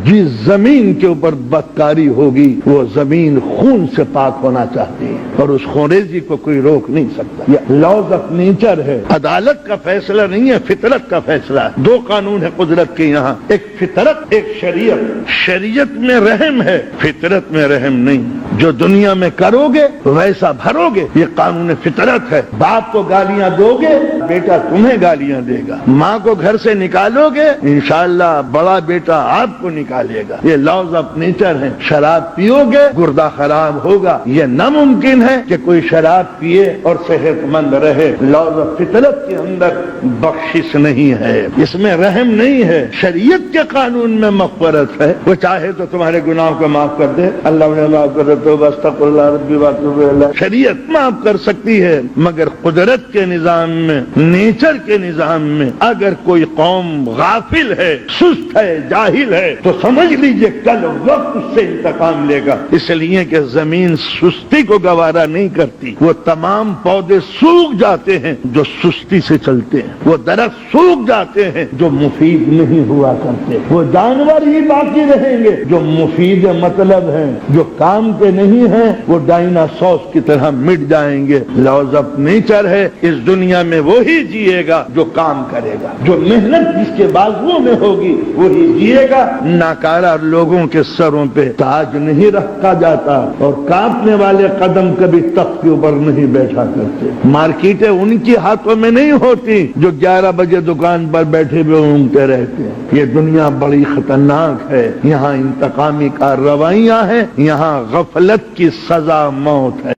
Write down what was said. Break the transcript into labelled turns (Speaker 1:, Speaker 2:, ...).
Speaker 1: جس زمین کے اوپر بدکاری ہوگی وہ زمین خون سے پاک ہونا چاہتی ہے، اور اس خونریزی کو کوئی روک نہیں سکتا۔ یہ لاز آف نیچر ہے، عدالت کا فیصلہ نہیں ہے، فطرت کا فیصلہ ہے۔ دو قانون ہے قدرت کے یہاں، ایک فطرت، ایک شریعت۔ شریعت میں رحم ہے، فطرت میں رحم نہیں۔ جو دنیا میں کرو گے ویسا بھرو گے، یہ قانون فطرت ہے۔ باپ کو گالیاں دو گے، بیٹا تمہیں گالیاں دے گا۔ ماں کو گھر سے نکالو گے، انشاءاللہ بڑا بیٹا آپ کو نکالے گا۔ یہ لاز آف نیچر ہے۔ شراب پیو گے گردہ خراب ہوگا، یہ ناممکن ہے کہ کوئی شراب پیے اور صحت مند رہے۔ لاز آف فطرت کے اندر بخشش نہیں ہے، اس میں رحم نہیں ہے۔ شریعت کے قانون میں مغفرت ہے، وہ چاہے تو تمہارے گناہوں کو معاف کر دے، اللہ نے معاف کر دے تو استغفر اللہ ربی واتوب الیہ۔ شریعت معاف کر سکتی ہے، مگر قدرت کے نظام میں، نیچر کے نظام میں اگر کوئی قوم غافل ہے، سست ہے، جاہل ہے، تو سمجھ لیجئے کل وقت اس سے انتقام لے گا۔ اس لیے کہ زمین سستی کو گوارا نہیں کرتی۔ وہ تمام پودے سوکھ جاتے ہیں جو سستی سے چلتے ہیں، وہ درخت سوکھ جاتے ہیں جو مفید نہیں ہوا کرتے، وہ جانور ہی باقی رہیں گے جو مفید مطلب ہیں، جو کام کے نہیں ہیں وہ ڈائناسورس کی طرح مٹ جائیں گے۔ لاز آف نیچر ہے، اس دنیا میں وہی جیے گا جو کام کرے گا، جو محنت جس کے بازوؤں میں ہوگی وہی جیے گا۔ ناکارہ لوگوں کے سروں پہ تاج نہیں رکھا جاتا، اور کانپنے والے قدم کبھی تخت کے اوپر نہیں بیٹھا کرتے۔ مارکیٹیں ان کی ہاتھوں میں نہیں ہوتی جو 11 بجے دکان پر بیٹھے ہوئے اونگتے رہتے ہیں۔ یہ دنیا بڑی خطرناک ہے، یہاں انتقامی کارروائیاں ہیں، یہاں غفلت کی سزا موت ہے۔